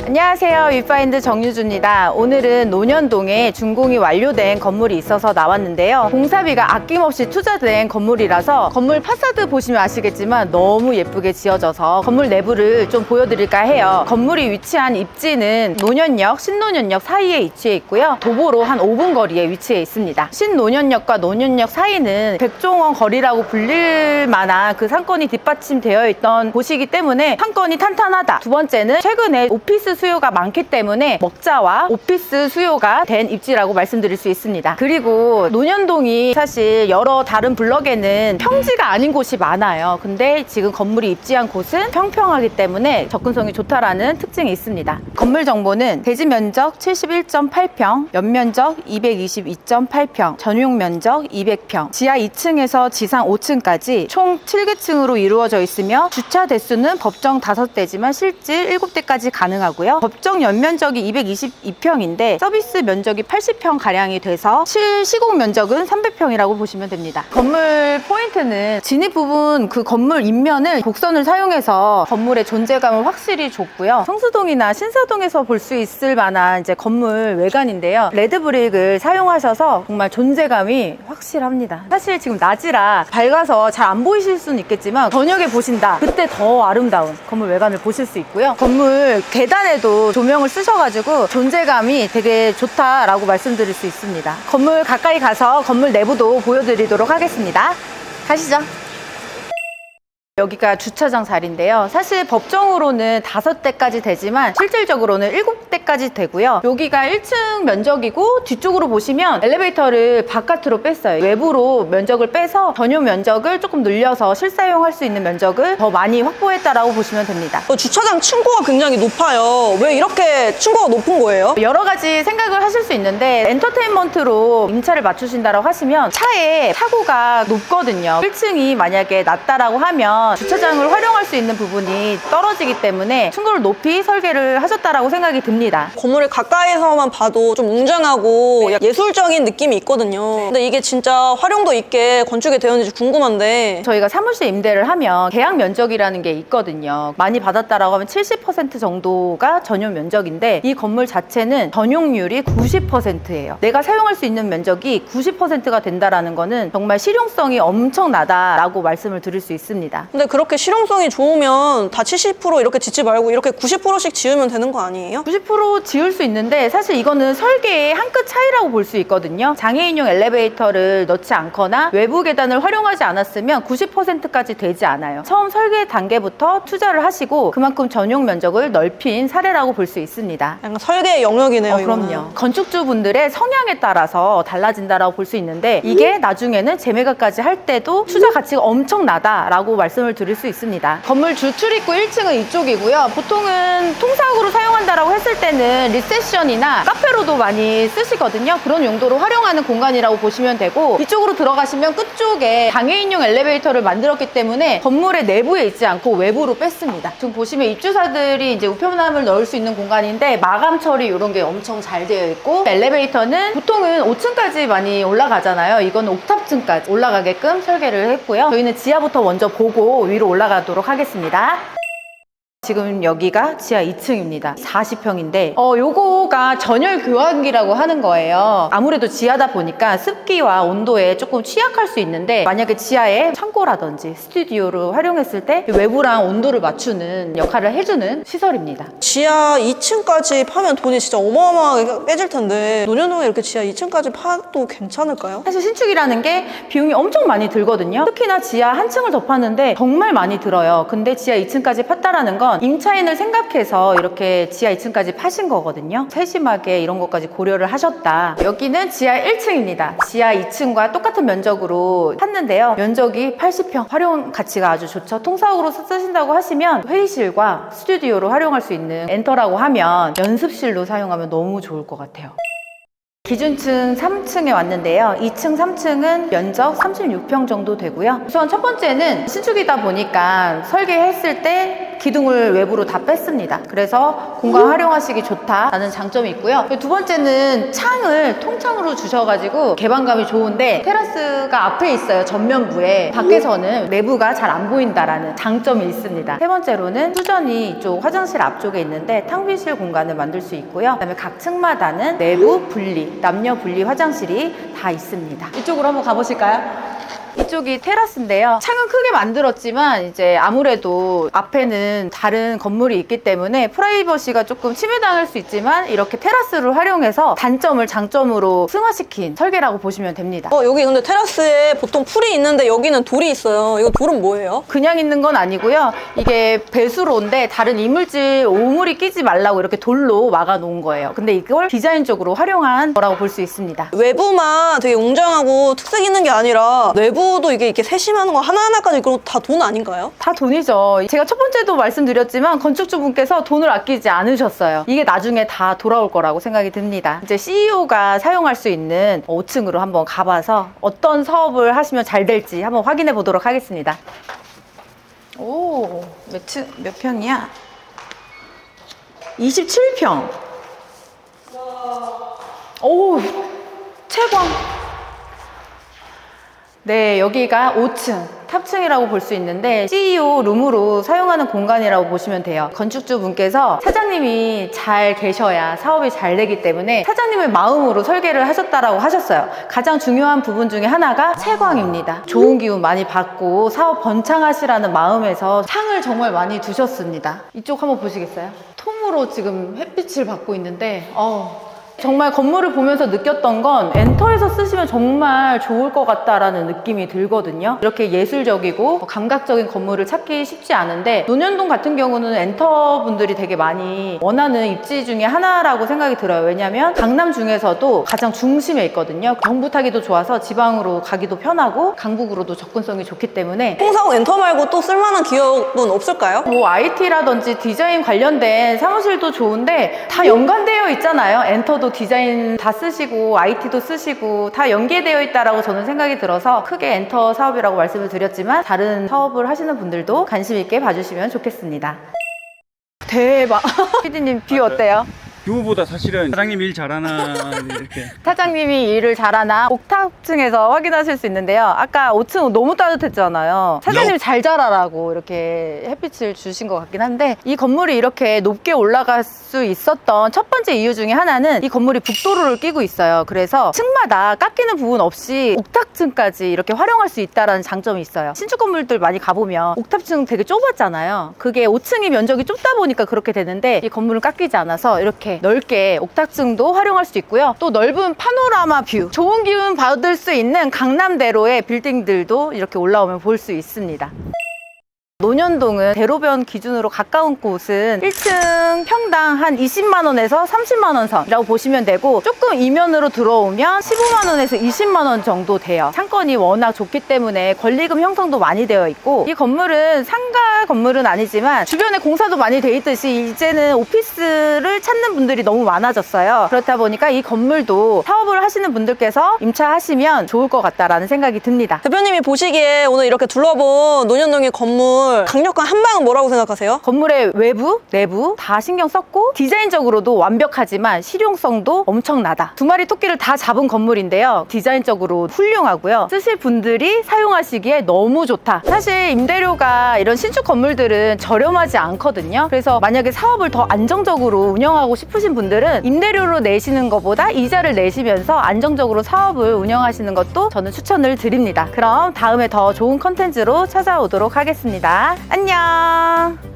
안녕하세요. 위파인드 정유주입니다. 오늘은 논현동에 준공이 완료된 건물이 있어서 나왔는데요. 공사비가 아낌없이 투자된 건물이라서 건물 파사드 보시면 아시겠지만 너무 예쁘게 지어져서 건물 내부를 좀 보여드릴까 해요. 건물이 위치한 입지는 논현역, 신논현역 사이에 위치해 있고요. 도보로 한 5분 거리에 위치해 있습니다. 신논현역과 논현역 사이는 백종원 거리라고 불릴 만한 그 상권이 뒷받침되어 있던 곳이기 때문에 상권이 탄탄하다. 두 번째는 최근에 오피스 수요가 많기 때문에 먹자와 오피스 수요가 된 입지라고 말씀드릴 수 있습니다. 그리고 논현동이 사실 여러 다른 블럭에는 평지가 아닌 곳이 많아요. 근데 지금 건물이 입지한 곳은 평평하기 때문에 접근성이 좋다라는 특징이 있습니다. 건물 정보는 대지 면적 71.8평, 연면적 222.8평, 전용 면적 200평, 지하 2층에서 지상 5층까지 총 7개층으로 이루어져 있으며 주차 대수는 법정 5대지만 실질 7대까지 가능하고요. 법정 연면적이 222평인데 서비스 면적이 80평가량이 돼서 시공 면적은 300평이라고 보시면 됩니다. 건물 포인트는 진입 부분 그 건물 인면을 곡선을 사용해서 건물의 존재감을 확실히 줬고요. 성수동이나 신사동에서 볼 수 있을 만한 이제 건물 외관인데요. 레드브릭을 사용하셔서 정말 존재감이 확실합니다. 사실 지금 낮이라 밝아서 잘 안 보이실 수는 있겠지만 저녁에 보신다. 그때 더 아름다운 건물 외관을 보실 수 있고요. 건물 계단에도 조명을 쓰셔가지고 존재감이 되게 좋다라고 말씀드릴 수 있습니다. 건물 가까이 가서 건물 내부도 보여드리도록 하겠습니다. 가시죠. 여기가 주차장 자리인데요. 사실 법정으로는 5대까지 되지만 실질적으로는 7대까지 되고요. 여기가 1층 면적이고 뒤쪽으로 보시면 엘리베이터를 바깥으로 뺐어요. 외부로 면적을 빼서 전용 면적을 조금 늘려서 실사용할 수 있는 면적을 더 많이 확보했다라고 보시면 됩니다. 주차장 층고가 굉장히 높아요. 왜 이렇게 층고가 높은 거예요? 여러 가지 생각을 하실 수 있는데 엔터테인먼트로 임차를 맞추신다고 하시면 차에 차고가 높거든요. 1층이 만약에 낮다라고 하면 주차장을 활용할 수 있는 부분이 떨어지기 때문에 층고를 높이 설계를 하셨다라고 생각이 듭니다. 건물을 가까이서만 봐도 좀 웅장하고 예술적인 느낌이 있거든요. 근데 이게 진짜 활용도 있게 건축이 되었는지 궁금한데 저희가 사무실 임대를 하면 계약 면적이라는 게 있거든요. 많이 받았다라고 하면 70% 정도가 전용 면적인데 이 건물 자체는 전용률이 90%예요. 내가 사용할 수 있는 면적이 90%가 된다라는 거는 정말 실용성이 엄청나다라고 말씀을 드릴 수 있습니다. 근데 그렇게 실용성이 좋으면 다 70% 이렇게 짓지 말고 이렇게 90%씩 지으면 되는 거 아니에요? 90% 지을 수 있는데 사실 이거는 설계의 한 끗 차이라고 볼 수 있거든요. 장애인용 엘리베이터를 넣지 않거나 외부 계단을 활용하지 않았으면 90%까지 되지 않아요. 처음 설계 단계부터 투자를 하시고 그만큼 전용 면적을 넓힌 사례라고 볼 수 있습니다. 약간 설계의 영역이네요. 그럼요. 이거는. 건축주분들의 성향에 따라서 달라진다라고 볼 수 있는데 이게 나중에는 재매각까지 할 때도 투자 가치가 엄청나다라고 말씀을 드릴 수 있습니다. 건물 주 출입구 1층은 이쪽이고요. 보통은 통사옥으로 사용한다라고 했을 때는 리셉션이나 카페로도 많이 쓰시거든요. 그런 용도로 활용하는 공간이라고 보시면 되고 이쪽으로 들어가시면 끝쪽에 장애인용 엘리베이터를 만들었기 때문에 건물의 내부에 있지 않고 외부로 뺐습니다. 지금 보시면 입주자들이 이제 우편함을 넣을 수 있는 공간인데 마감 처리 이런 게 엄청 잘 되어 있고 엘리베이터는 보통은 5층까지 많이 올라가잖아요. 이건 옥탑층까지 올라가게끔 설계를 했고요. 저희는 지하부터 먼저 보고 위로 올라가도록 하겠습니다. 지금 여기가 지하 2층입니다. 40평인데 요거가 전열 교환기라고 하는 거예요. 아무래도 지하다 보니까 습기와 온도에 조금 취약할 수 있는데 만약에 지하에 창고라든지 스튜디오로 활용했을 때 외부랑 온도를 맞추는 역할을 해주는 시설입니다. 지하 2층까지 파면 돈이 진짜 어마어마하게 빼질 텐데 논현동에 이렇게 지하 2층까지 파도 괜찮을까요? 사실 신축이라는 게 비용이 엄청 많이 들거든요. 특히나 지하 한 층을 더 파는데 정말 많이 들어요. 근데 지하 2층까지 팠다라는 건 임차인을 생각해서 이렇게 지하 2층까지 파신 거거든요. 세심하게 이런 것까지 고려를 하셨다. 여기는 지하 1층입니다. 지하 2층과 똑같은 면적으로 팠는데요. 면적이 80평. 활용 가치가 아주 좋죠. 통사옥으로 쓰신다고 하시면 회의실과 스튜디오로 활용할 수 있는 엔터라고 하면 연습실로 사용하면 너무 좋을 것 같아요. 기준층 3층에 왔는데요. 2층, 3층은 면적 36평 정도 되고요. 우선 첫 번째는 신축이다 보니까 설계했을 때 기둥을 외부로 다 뺐습니다. 그래서 공간 활용하시기 좋다라는 장점이 있고요. 두 번째는 창을 통창으로 주셔가지고 개방감이 좋은데 테라스가 앞에 있어요. 전면부에. 밖에서는 내부가 잘 안 보인다라는 장점이 있습니다. 세 번째로는 수전이 이쪽 화장실 앞쪽에 있는데 탕비실 공간을 만들 수 있고요. 그다음에 각 층마다는 내부 분리, 남녀 분리 화장실이 다 있습니다. 이쪽으로 한번 가보실까요? 이쪽이 테라스인데요. 창은 크게 만들었지만 이제 아무래도 앞에는 다른 건물이 있기 때문에 프라이버시가 조금 침해당할 수 있지만 이렇게 테라스를 활용해서 단점을 장점으로 승화시킨 설계라고 보시면 됩니다. 여기 근데 테라스에 보통 풀이 있는데 여기는 돌이 있어요. 이거 돌은 뭐예요? 그냥 있는 건 아니고요. 이게 배수로인데 다른 이물질, 오물이 끼지 말라고 이렇게 돌로 막아 놓은 거예요. 근데 이걸 디자인적으로 활용한 거라고 볼 수 있습니다. 외부만 되게 웅장하고 특색 있는 게 아니라 내부도 이게 이렇게 세심한 거 하나하나까지 그럼 다 돈 아닌가요? 다 돈이죠. 제가 첫 번째도 말씀드렸지만 건축주분께서 돈을 아끼지 않으셨어요. 이게 나중에 다 돌아올 거라고 생각이 듭니다. 이제 CEO가 사용할 수 있는 5층으로 한번 가봐서 어떤 사업을 하시면 잘 될지 한번 확인해 보도록 하겠습니다. 오, 몇 평이야? 27평. 오, 채광. 네, 여기가 5층, 탑층이라고 볼 수 있는데 CEO 룸으로 사용하는 공간이라고 보시면 돼요. 건축주분께서 사장님이 잘 계셔야 사업이 잘 되기 때문에 사장님의 마음으로 설계를 하셨다라고 하셨어요. 가장 중요한 부분 중에 하나가 채광입니다. 좋은 기운 많이 받고 사업 번창하시라는 마음에서 창을 정말 많이 두셨습니다. 이쪽 한번 보시겠어요? 통으로 지금 햇빛을 받고 있는데 정말 건물을 보면서 느꼈던 건 엔터에서 쓰시면 정말 좋을 것 같다라는 느낌이 들거든요. 이렇게 예술적이고 감각적인 건물을 찾기 쉽지 않은데 논현동 같은 경우는 엔터 분들이 되게 많이 원하는 입지 중에 하나라고 생각이 들어요. 왜냐하면 강남 중에서도 가장 중심에 있거든요. 정부 타기도 좋아서 지방으로 가기도 편하고 강북으로도 접근성이 좋기 때문에 홍사옥 엔터 말고 또 쓸만한 기업은 없을까요? 뭐 IT라든지 디자인 관련된 사무실도 좋은데 다 연관되어 있잖아요. 엔터도 디자인 다 쓰시고 IT도 쓰시고 다 연계되어 있다라고 저는 생각이 들어서 크게 엔터 사업이라고 말씀을 드렸지만 다른 사업을 하시는 분들도 관심 있게 봐주시면 좋겠습니다. 대박. PD님 뷰 어때요? 뷰보다 사실은 사장님 일 잘하나 이렇게 사장님이 일을 잘하나 옥탑층에서 확인하실 수 있는데요. 아까 5층 너무 따뜻했잖아요. 사장님이 잘 자라라고 이렇게 햇빛을 주신 것 같긴 한데 이 건물이 이렇게 높게 올라갈 수 있었던 첫 번째 이유 중에 하나는 이 건물이 북도로를 끼고 있어요. 그래서 층마다 깎이는 부분 없이 옥탑층까지 이렇게 활용할 수 있다는 장점이 있어요. 신축 건물들 많이 가보면 옥탑층 되게 좁았잖아요. 그게 5층이 면적이 좁다 보니까 그렇게 되는데 이 건물은 깎이지 않아서 이렇게 넓게 옥탑층도 활용할 수 있고요. 또 넓은 파노라마 뷰, 좋은 기운 받을 수 있는 강남대로의 빌딩들도 이렇게 올라오면 볼 수 있습니다. 논현동은 대로변 기준으로 가까운 곳은 1층 평당 한 20만 원에서 30만 원 선이라고 보시면 되고 조금 이면으로 들어오면 15만 원에서 20만 원 정도 돼요. 상권이 워낙 좋기 때문에 권리금 형성도 많이 되어 있고 이 건물은 상가 건물은 아니지만 주변에 공사도 많이 돼 있듯이 이제는 오피스를 찾는 분들이 너무 많아졌어요. 그렇다 보니까 이 건물도 사업을 하시는 분들께서 임차하시면 좋을 것 같다라는 생각이 듭니다. 대표님이 보시기에 오늘 이렇게 둘러본 논현동의 건물 강력한 한 방은 뭐라고 생각하세요? 건물의 외부, 내부 다 신경 썼고 디자인적으로도 완벽하지만 실용성도 엄청나다. 두 마리 토끼를 다 잡은 건물인데요. 디자인적으로 훌륭하고요. 쓰실 분들이 사용하시기에 너무 좋다. 사실 임대료가 이런 신축 건물들은 저렴하지 않거든요. 그래서 만약에 사업을 더 안정적으로 운영하고 싶으신 분들은 임대료로 내시는 것보다 이자를 내시면서 안정적으로 사업을 운영하시는 것도 저는 추천을 드립니다. 그럼 다음에 더 좋은 컨텐츠로 찾아오도록 하겠습니다. 안녕.